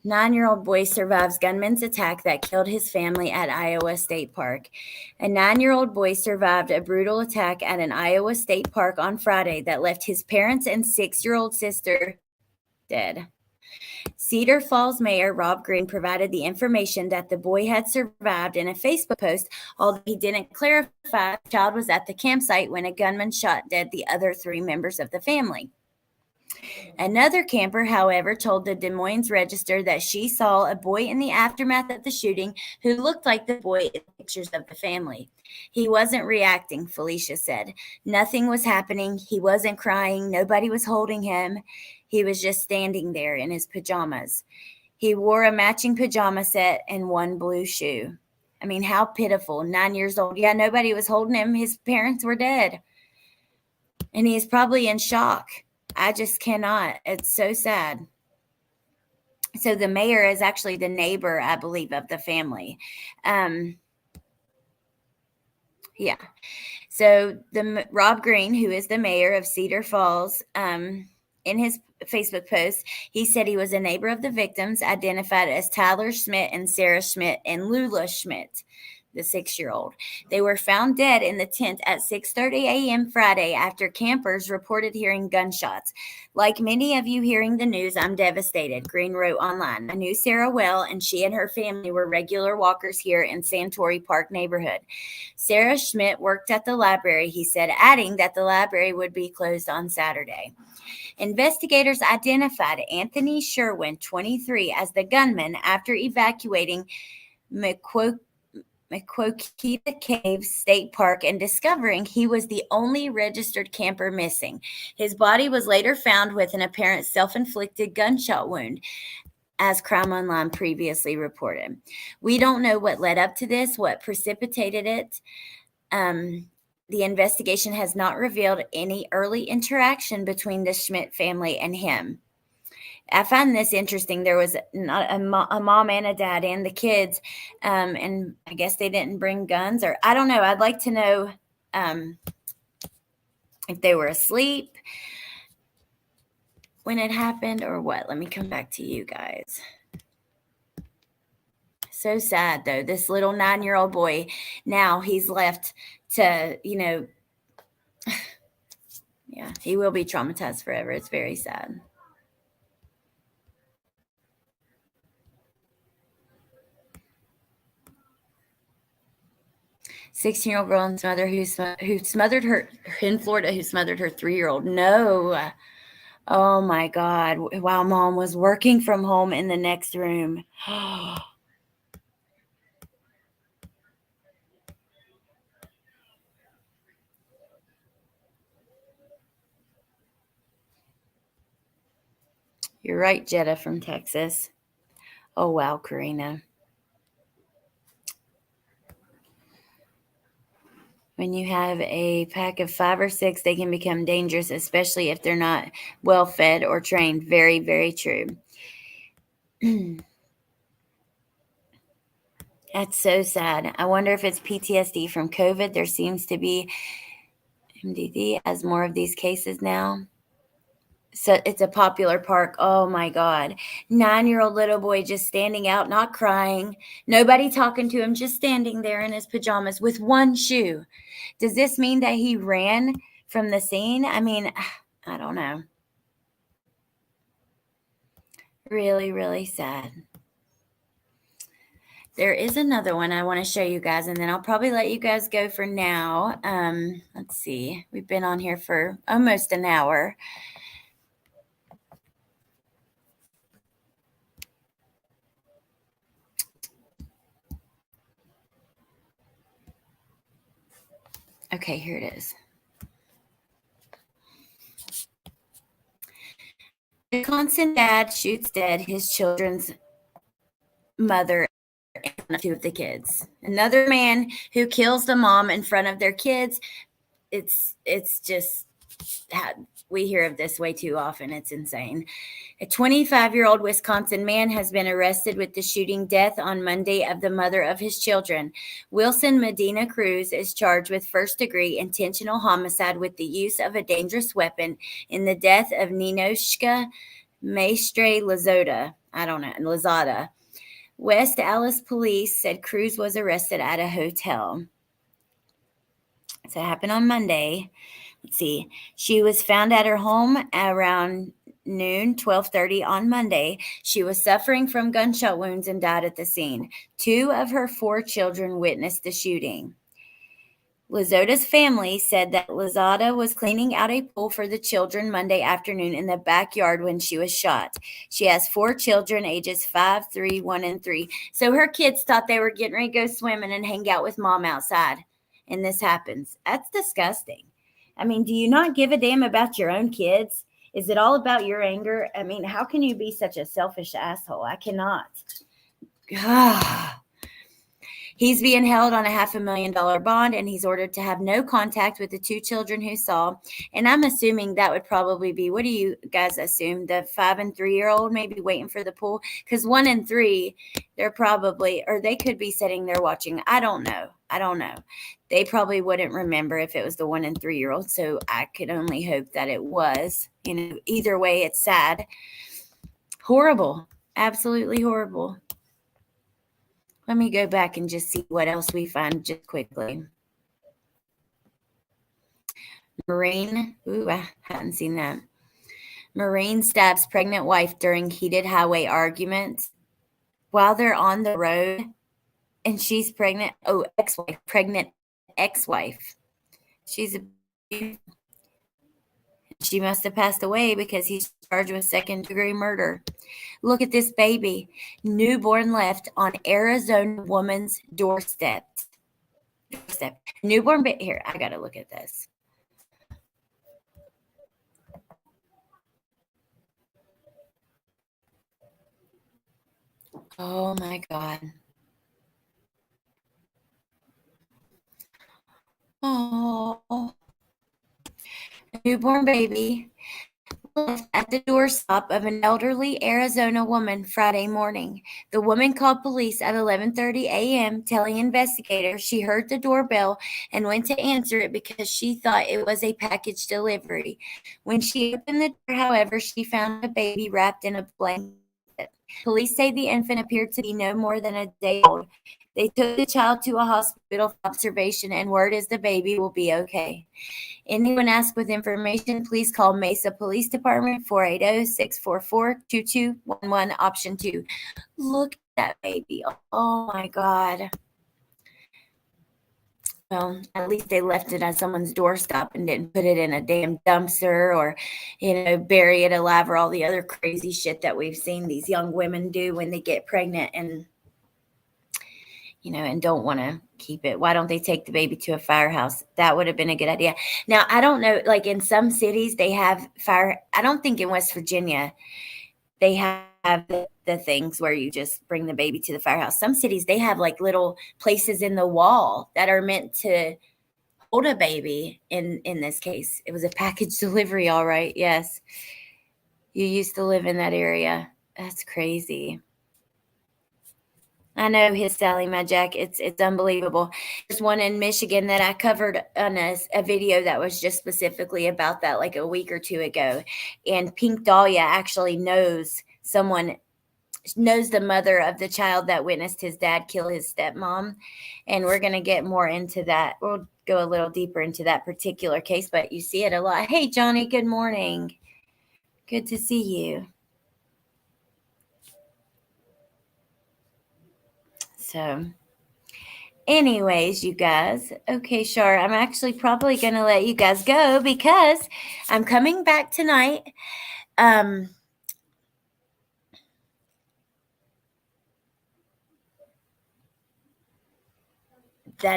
9-year-old boy survives gunman's attack that killed his family at Iowa State Park. A 9-year-old boy survived a brutal attack at an Iowa State Park on Friday that left his parents and 6-year-old sister dead. Cedar Falls Mayor Rob Green provided the information that the boy had survived in a Facebook post, although he didn't clarify if the child was at the campsite when a gunman shot dead the other 3 members of the family. Another camper, however, told the Des Moines Register that she saw a boy in the aftermath of the shooting who looked like the boy in pictures of the family. He wasn't reacting, Felicia said. Nothing was happening. He wasn't crying. Nobody was holding him. He was just standing there in his pajamas. He wore a matching pajama set and 1 blue shoe. I mean, how pitiful. 9 years old. Yeah, nobody was holding him. His parents were dead. And he is probably in shock. I just cannot. It's so sad. So the mayor is actually the neighbor, I believe, of the family. Yeah. So Rob Green, who is the mayor of Cedar Falls, in his Facebook post, he said he was a neighbor of the victims, identified as Tyler Schmidt and Sarah Schmidt and Lula Schmidt, the 6-year-old. They were found dead in the tent at 6:30 a.m. Friday after campers reported hearing gunshots. Like many of you hearing the news, I'm devastated, Green wrote online. I knew Sarah well, and she and her family were regular walkers here in Santori Park neighborhood. Sarah Schmidt worked at the library, he said, adding that the library would be closed on Saturday. Investigators identified Anthony Sherwin, 23, as the gunman after evacuating Maquoketa Cave State Park and discovering he was the only registered camper missing. His body was later found with an apparent self-inflicted gunshot wound, as Crime Online previously reported. We don't know what led up to this, what precipitated it. The investigation has not revealed any early interaction between the Schmidt family and him. I find this interesting. There was not a mom and a dad and the kids, and I guess they didn't bring guns, or I don't know. I'd like to know if they were asleep when it happened or what. Let me come back to you guys. So sad, though. This little 9-year-old boy, now he's left to, yeah, he will be traumatized forever. It's very sad. "16-year-old girl in Florida who smothered her in Florida who smothered her 3-year-old." No. Oh my God. While mom was working from home in the next room. You're right, Jetta from Texas. Oh, wow, Karina. When you have a pack of 5 or 6, they can become dangerous, especially if they're not well fed or trained. Very, very true. That's so sad. I wonder if it's PTSD from COVID. There seems to be MDD as more of these cases now. So it's a popular park. Oh my God. 9-year-old little boy just standing out, not crying. Nobody talking to him, just standing there in his pajamas with one shoe. Does this mean that he ran from the scene? I mean, I don't know. Really, really sad. There is another one I want to show you guys, and then I'll probably let you guys go for now. Let's see. We've been on here for almost an hour. Okay, here it is. Wisconsin dad shoots dead his children's mother and 2 of the kids. Another man who kills the mom in front of their kids. It's just, we hear of this way too often. It's insane. A 25-year-old Wisconsin man has been arrested with the shooting death on Monday of the mother of his children. Wilson Medina Cruz is charged with first-degree intentional homicide with the use of a dangerous weapon in the death of Ninoshka Maestre Lozada. West Allis police said Cruz was arrested at a hotel. So it happened on Monday. Let's see. She was found at her home around noon, 12:30 on Monday. She was suffering from gunshot wounds and died at the scene. 2 of her 4 children witnessed the shooting. Lozada's family said that Lozada was cleaning out a pool for the children Monday afternoon in the backyard when she was shot. She has 4 children, ages 5, 3, 1, and 3. So her kids thought they were getting ready to go swimming and hang out with mom outside. And this happens. That's disgusting. I mean, do you not give a damn about your own kids? Is it all about your anger? I mean, how can you be such a selfish asshole? I cannot. He's being held on a $500,000 bond, and he's ordered to have no contact with the 2 children who saw. And I'm assuming that would probably be, what do you guys assume? The 5 and 3-year-old maybe waiting for the pool? Because 1 and 3, they're probably, or they could be sitting there watching. I don't know. They probably wouldn't remember if it was the 1 and 3-year-old. So I could only hope that it was. Either way, it's sad. Horrible. Absolutely horrible. Let me go back and just see what else we find just quickly. Marine. Ooh, I hadn't seen that. Marine stabs pregnant wife during heated highway arguments while they're on the road, and she's pregnant. Oh, pregnant ex-wife. She she must have passed away because he's charged with second-degree murder. Look at this baby, newborn left on Arizona woman's doorstep. Newborn baby. Here, I got to look at this. Oh my God. Oh, newborn baby left at the doorstep of an elderly Arizona woman Friday morning. The woman called police at 11:30 a.m., telling investigators she heard the doorbell and went to answer it because she thought it was a package delivery. When she opened the door, however, she found a baby wrapped in a blanket. Police say the infant appeared to be no more than a day old. They took the child to a hospital for observation, and word is the baby will be okay. Anyone asked with information, please call Mesa Police Department 480-644-2211, option 2. Look at that baby. Oh my God. Well, at least they left it on someone's doorstep and didn't put it in a damn dumpster or, bury it alive or all the other crazy shit that we've seen these young women do when they get pregnant and don't want to keep it. Why don't they take the baby to a firehouse? That would have been a good idea. Now, I don't know, like in some cities they have fire. I don't think in West Virginia they have the things where you just bring the baby to the firehouse. Some cities, they have like little places in the wall that are meant to hold a baby. In this case, it was a package delivery. All right. Yes. You used to live in that area. That's crazy. I know his Sally, my Jack. It's unbelievable. There's one in Michigan that I covered on a video that was just specifically about that like a week or two ago. And Pink Dahlia actually knows the mother of the child that witnessed his dad kill his stepmom. And we're going to get more into that. We'll go a little deeper into that particular case, but you see it a lot. Hey, Johnny, good morning. Good to see you. So anyways, you guys. Okay, Shar, I'm actually probably going to let you guys go because I'm coming back tonight. That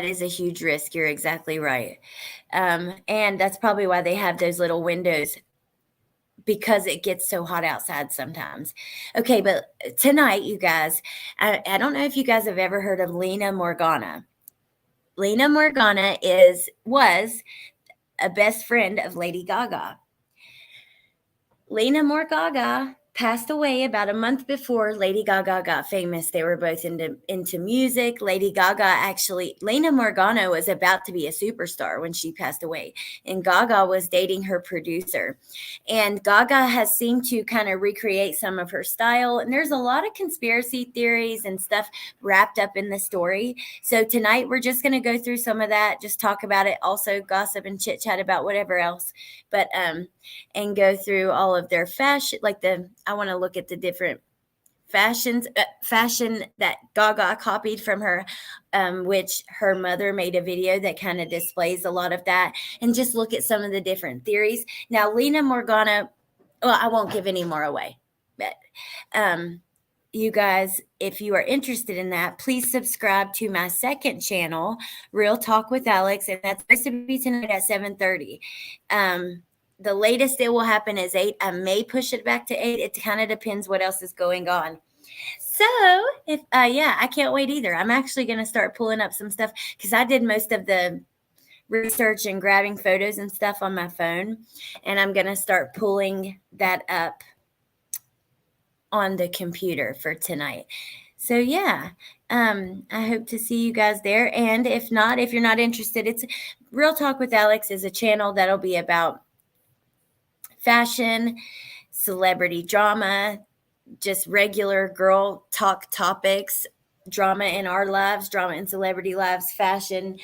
is a huge risk. You're exactly right. And that's probably why they have those little windows, because it gets so hot outside sometimes. Okay, but tonight, you guys, I don't know if you guys have ever heard of Lena Morgana. Lena Morgana was a best friend of Lady Gaga. Lena Morgana passed away about a month before Lady Gaga got famous. They were both into music. Lena Morgana was about to be a superstar when she passed away, and Gaga was dating her producer. And Gaga has seemed to kind of recreate some of her style, and there's a lot of conspiracy theories and stuff wrapped up in the story. So tonight we're just going to go through some of that, just talk about it, also gossip and chit chat about whatever else, but and go through all of their fashion, I want to look at the different fashion that Gaga copied from her, which her mother made a video that kind of displays a lot of that, and just look at some of the different theories. Now, Lena Morgana, well, I won't give any more away, but you guys, if you are interested in that, please subscribe to my second channel, Real Talk with Alex, and that's supposed to be tonight at 7:30. The latest it will happen is 8. I may push it back to 8. It kind of depends what else is going on. So, I can't wait either. I'm actually going to start pulling up some stuff because I did most of the research and grabbing photos and stuff on my phone, and I'm going to start pulling that up on the computer for tonight. So I hope to see you guys there. And if you're not interested, it's Real Talk with Alex is a channel that'll be about fashion, celebrity drama, just regular girl talk topics, drama in our lives, drama in celebrity lives, fashion,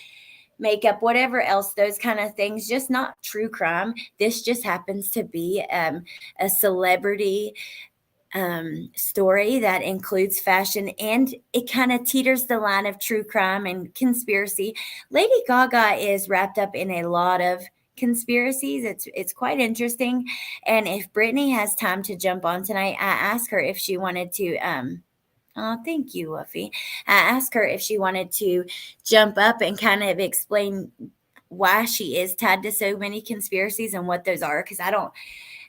makeup, whatever else, those kind of things, just not true crime. This just happens to be a celebrity story that includes fashion, and it kind of teeters the line of true crime and conspiracy. Lady Gaga is wrapped up in a lot of conspiracies. It's quite interesting. And if Brittany has time to jump on tonight, I asked her if she wanted to oh, thank you, Wuffy. I asked her if she wanted to jump up and kind of explain why she is tied to so many conspiracies and what those are, because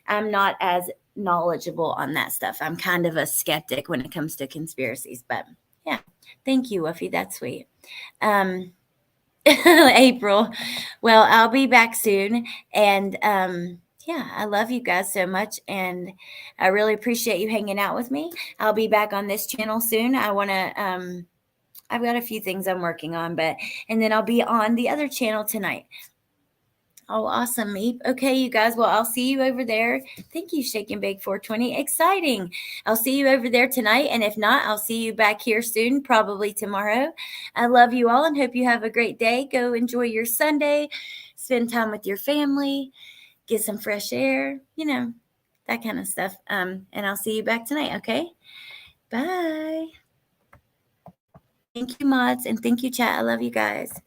I'm not as knowledgeable on that stuff. I'm kind of a skeptic when it comes to conspiracies. But yeah, thank you, Wuffy. That's sweet. April. Well, I'll be back soon. And yeah, I love you guys so much. And I really appreciate you hanging out with me. I'll be back on this channel soon. I want to, I've got a few things I'm working on, and then I'll be on the other channel tonight. Oh, awesome, Meep. Okay, you guys. Well, I'll see you over there. Thank you, Shake and Bake 420. Exciting. I'll see you over there tonight. And if not, I'll see you back here soon, probably tomorrow. I love you all and hope you have a great day. Go enjoy your Sunday. Spend time with your family. Get some fresh air. You know, that kind of stuff. And I'll see you back tonight, okay? Bye. Thank you, mods. And thank you, chat. I love you guys.